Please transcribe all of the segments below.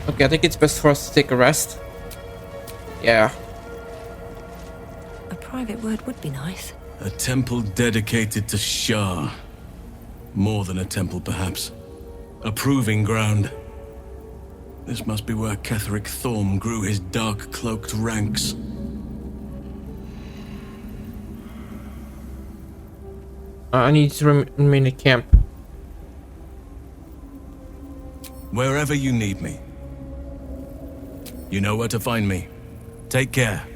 Okay, I think it's best for us to take a rest. Yeah. A private word would be nice. A temple dedicated to Shah. More than a temple, perhaps. A proving ground. This must be where Ketheric Thorm grew his dark-cloaked ranks. I need to remain at camp. Wherever you need me. You know where to find me. Take care.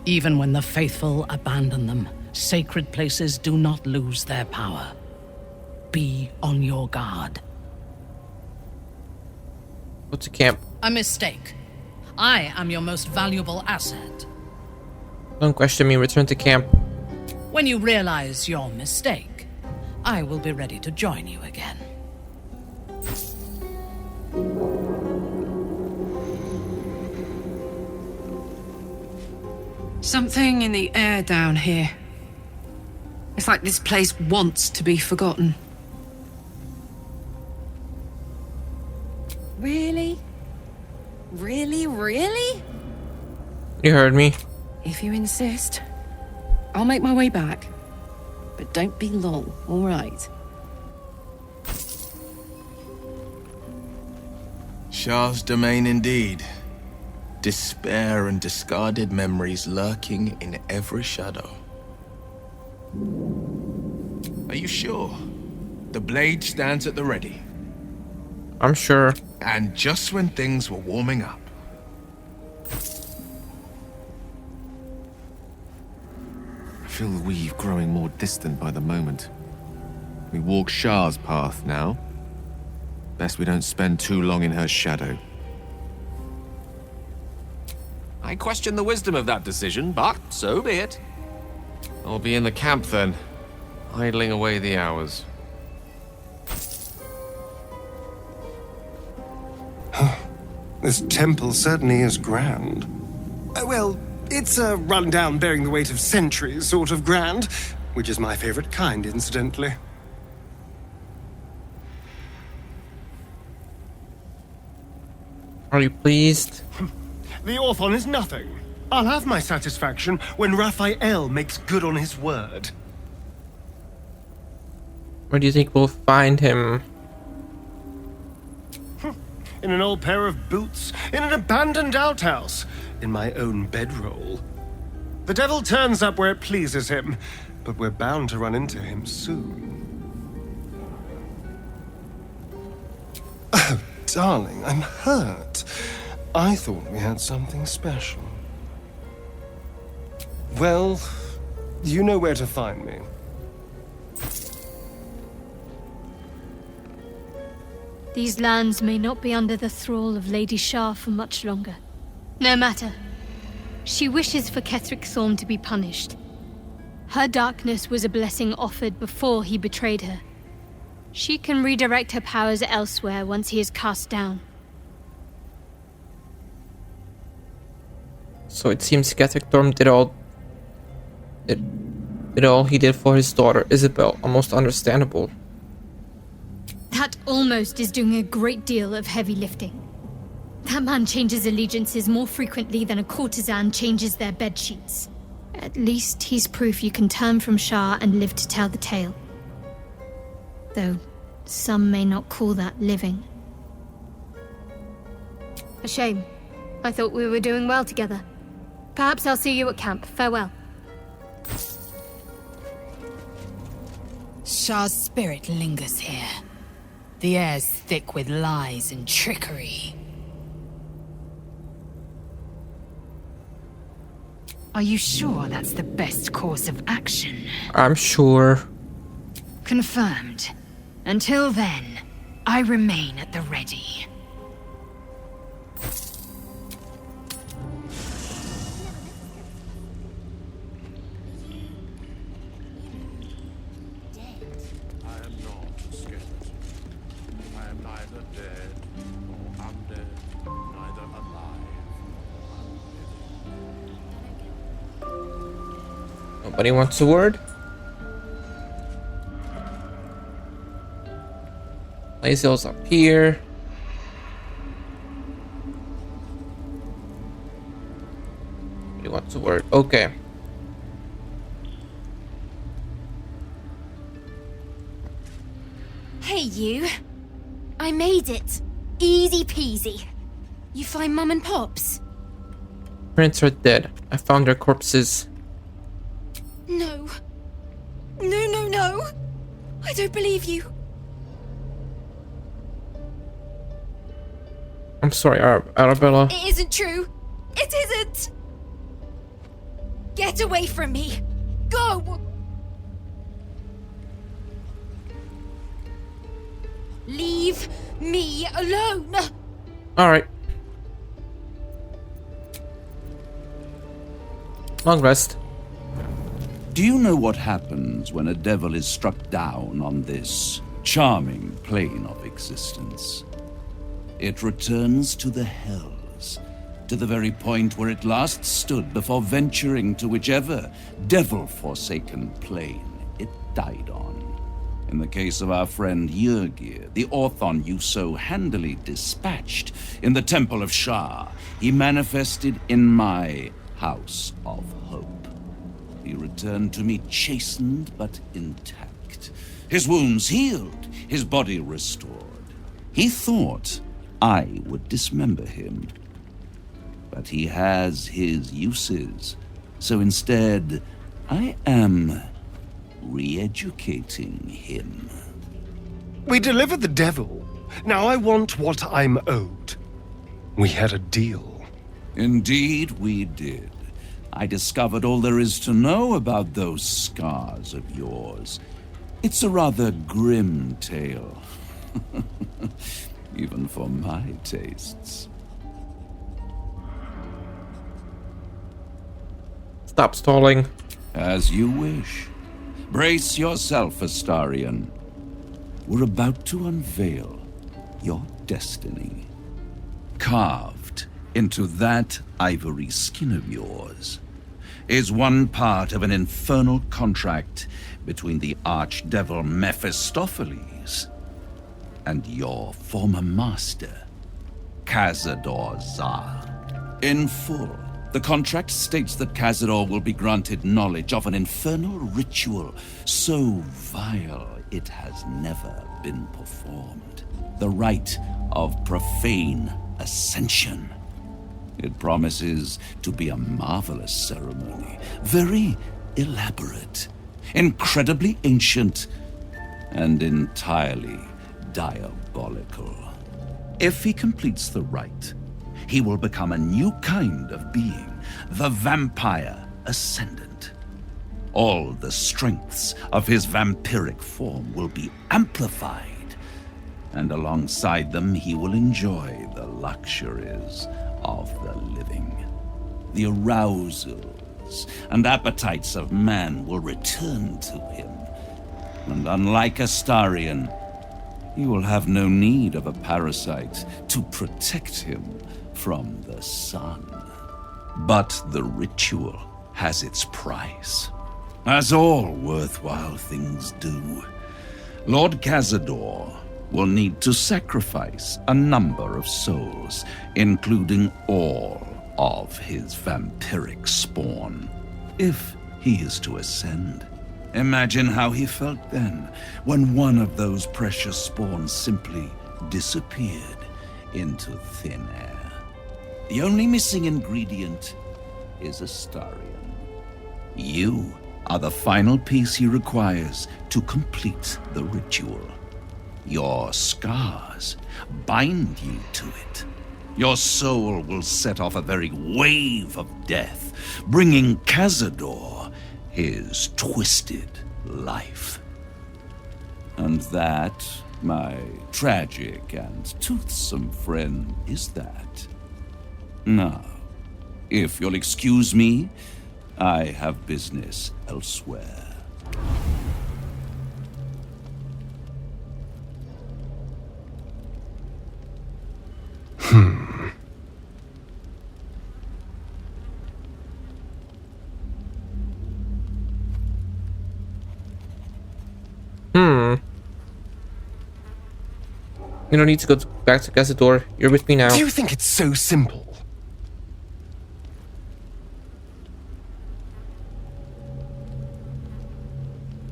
Even when the faithful abandon them, sacred places do not lose their power. Be on your guard. Go to camp. A mistake. I am your most valuable asset. Don't question me. Return to camp. When you realize your mistake, I will be ready to join you again. Something in the air down here. It's like this place wants to be forgotten. Really? Really? You heard me. If you insist, I'll make my way back. But don't be long, all right? Shah's domain indeed. Despair and discarded memories lurking in every shadow. Are you sure? The blade stands at the ready. I'm sure. And just when things were warming up. I feel the weave growing more distant by the moment. We walk Shah's path now. Best we don't spend too long in her shadow. I question the wisdom of that decision, but so be it. I'll be in the camp then, idling away the hours. This temple certainly is grand. Well, it's a rundown bearing the weight of centuries sort of grand, which is my favorite kind, incidentally. Are you pleased? The Orthon is nothing. I'll have my satisfaction when Raphael makes good on his word. Where do you think we'll find him? In an old pair of boots, in an abandoned outhouse, in my own bedroll. The devil turns up where it pleases him, but we're bound to run into him soon. Oh, darling, I'm hurt. I thought we had something special. Well, you know where to find me. These lands may not be under the thrall of Lady Shah for much longer. No matter. She wishes for Ketheric Thorm to be punished. Her darkness was a blessing offered before he betrayed her. She can redirect her powers elsewhere once he is cast down. So it seems Ketheric Thorm did all he did for his daughter, Isabel. Almost understandable. That almost is doing a great deal of heavy lifting. That man changes allegiances more frequently than a courtesan changes their bedsheets. At least he's proof you can turn from Shah and live to tell the tale. Though some may not call that living. A shame. I thought we were doing well together. Perhaps I'll see you at camp. Farewell. Shah's spirit lingers here. The air's thick with lies and trickery. Are you sure that's the best course of action? I'm sure. Confirmed. Until then, I remain at the ready. Nobody wants a word? Lazel's up here. You want to work? Okay. Hey, you. I made it. Easy peasy. You find Mum and Pops? Parents are dead. I found their corpses. No. No. I don't believe you. I'm sorry, Arabella. It isn't true. It isn't. Get away from me. Go. Leave me alone. Alright. Long rest. Do you know what happens when a devil is struck down on this charming plane of existence? It returns to the hells, to the very point where it last stood before venturing to whichever devil-forsaken plane it died on. In the case of our friend Yrgir, the Orthon you so handily dispatched in the Temple of Shah, he manifested in my House of Hope. He returned to me chastened but intact, his wounds healed, his body restored. He thought I would dismember him, but he has his uses, so instead I am re-educating him. We delivered the devil. Now I want what I'm owed. We had a deal. Indeed we did. I discovered all there is to know about those scars of yours. It's a rather grim tale. Even for my tastes. Stop stalling. As you wish. Brace yourself, Astarion. We're about to unveil your destiny. Carved into that ivory skin of yours is one part of an infernal contract between the archdevil Mephistopheles and your former master, Cazador Zar. In full, the contract states that Cazador will be granted knowledge of an infernal ritual so vile it has never been performed. The rite of profane ascension. It promises to be a marvelous ceremony, very elaborate, incredibly ancient, and entirely diabolical. If he completes the rite, he will become a new kind of being, the Vampire Ascendant. All the strengths of his vampiric form will be amplified, and alongside them he will enjoy the luxuries of the living. The arousals and appetites of man will return to him, and unlike Astarion, he will have no need of a parasite to protect him from the sun. But the ritual has its price, as all worthwhile things do. Lord Cazador will need to sacrifice a number of souls, including all of his vampiric spawn, if he is to ascend. Imagine how he felt then, when one of those precious spawns simply disappeared into thin air. The only missing ingredient is Astarion. You are the final piece he requires to complete the ritual. Your scars bind you to it. Your soul will set off a very wave of death, bringing Cazador his twisted life. And that, my tragic and toothsome friend, is that. Now, if you'll excuse me, I have business elsewhere. You don't need to go back to Cazador. You're with me now. Do you think it's so simple?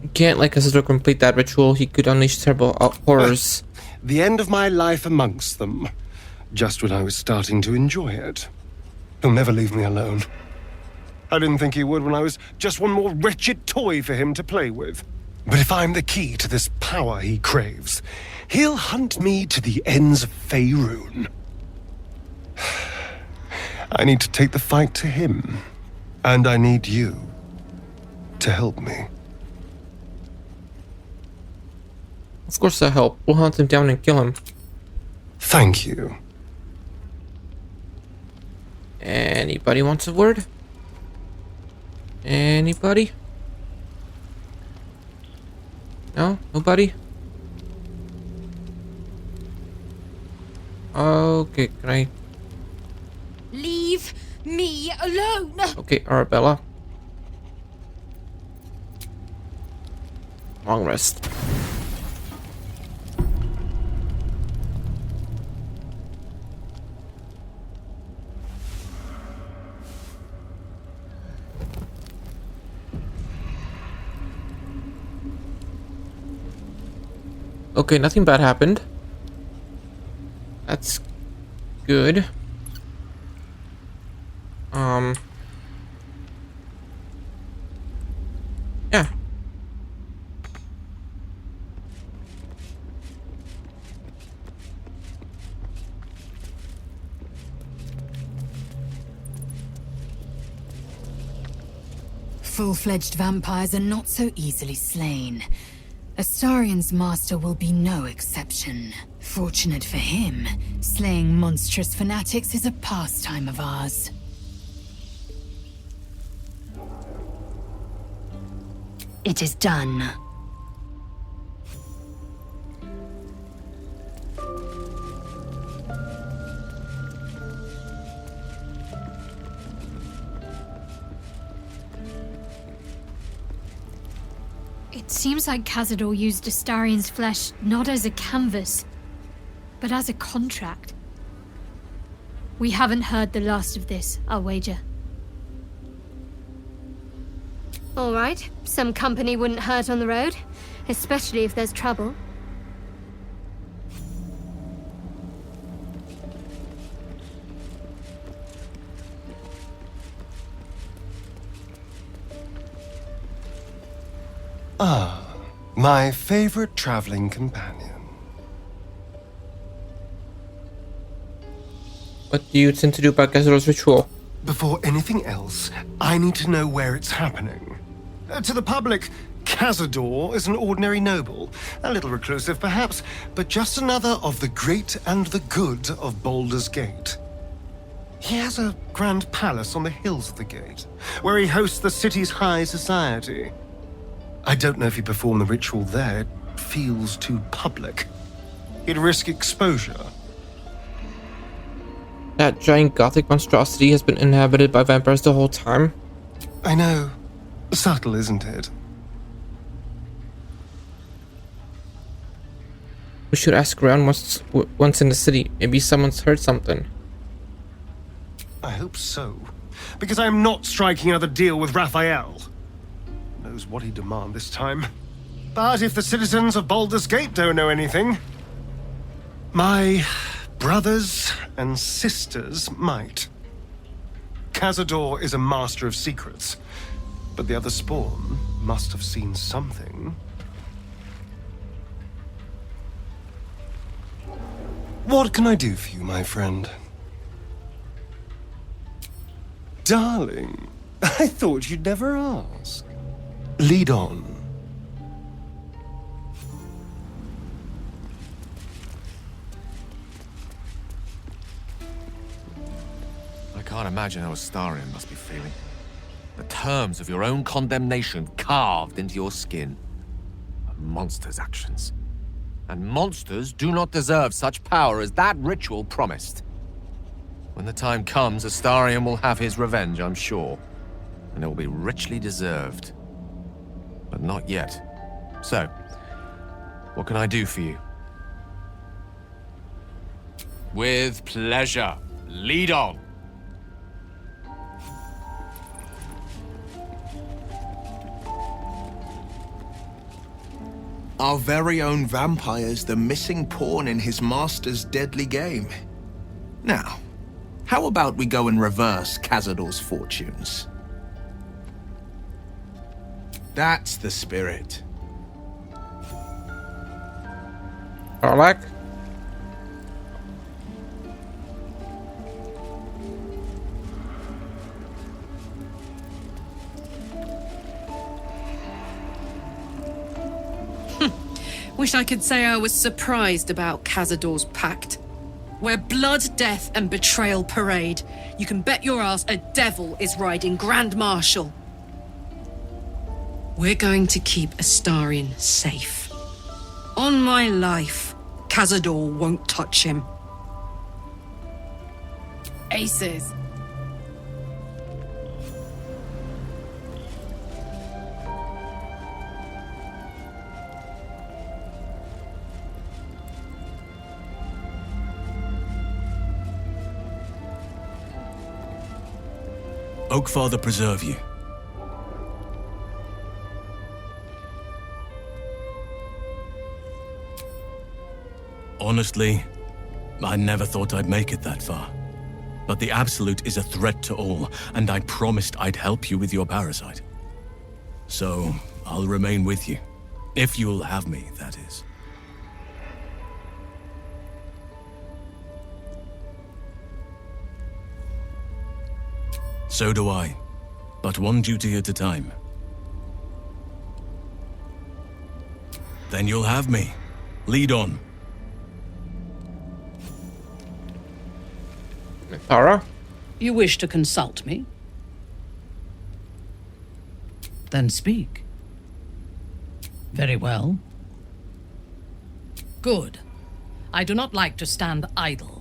You can't let Cazador complete that ritual. He could unleash terrible horrors. The end of my life amongst them. Just when I was starting to enjoy it. He'll never leave me alone. I didn't think he would when I was just one more wretched toy for him to play with. But if I'm the key to this power he craves, he'll hunt me to the ends of Faerun. I need to take the fight to him. And I need you to help me. Of course I'll help. We'll hunt him down and kill him. Thank you. Anybody wants a word? Anybody? No? Nobody? Okay, can I... Leave me alone! Okay, Arabella. Long rest. Okay, nothing bad happened. That's good. Yeah. Full-fledged vampires are not so easily slain. Astarion's master will be no exception. Fortunate for him, slaying monstrous fanatics is a pastime of ours. It is done. It seems like Cazador used Astarion's flesh not as a canvas, but as a contract. We haven't heard the last of this, I'll wager. All right, some company wouldn't hurt on the road, especially if there's trouble. Ah, my favorite traveling companion. What do you intend to do about Cazador's ritual? Before anything else, I need to know where it's happening. To the public, Cazador is an ordinary noble. A little reclusive, perhaps, but just another of the great and the good of Baldur's Gate. He has a grand palace on the hills of the gate, where he hosts the city's high society. I don't know if he performed the ritual there. It feels too public. He'd risk exposure. That giant gothic monstrosity has been inhabited by vampires the whole time? I know. Subtle, isn't it? We should ask around once in the city. Maybe someone's heard something. I hope so. Because I'm not striking another deal with Raphael. Knows what he'd demand this time. But if the citizens of Baldur's Gate don't know anything, my brothers and sisters might. Cazador is a master of secrets, but the other spawn must have seen something. What can I do for you, my friend? Darling, I thought you'd never ask. Lead on. I can't imagine how Astarion must be feeling. The terms of your own condemnation carved into your skin. A monster's actions. And monsters do not deserve such power as that ritual promised. When the time comes, Astarion will have his revenge, I'm sure. And it will be richly deserved. But not yet. So, what can I do for you? With pleasure. Lead on. Our very own vampire's the missing pawn in his master's deadly game. Now, how about we go and reverse Cazador's fortunes? That's the spirit. Alright. Wish I could say I was surprised about Cazador's pact. Where blood, death, and betrayal parade, you can bet your ass a devil is riding Grand Marshal. We're going to keep Astarion safe. On my life, Cazador won't touch him. Aces. Oakfather preserve you. Honestly, I never thought I'd make it that far. But the Absolute is a threat to all, and I promised I'd help you with your parasite. So, I'll remain with you. If you'll have me, that is. So do I. But one duty at a time. Then you'll have me. Lead on. Tara? You wish to consult me? Then speak. Very well. Good. I do not like to stand idle.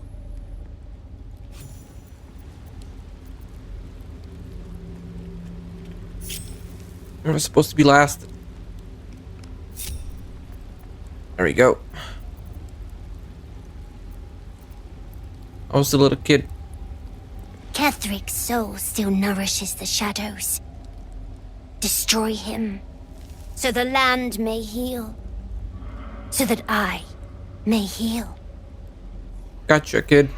I was supposed to be last. There we go. I was a little kid. Kethric's soul still nourishes the shadows. Destroy him, so the land may heal. So that I may heal. Gotcha, kid.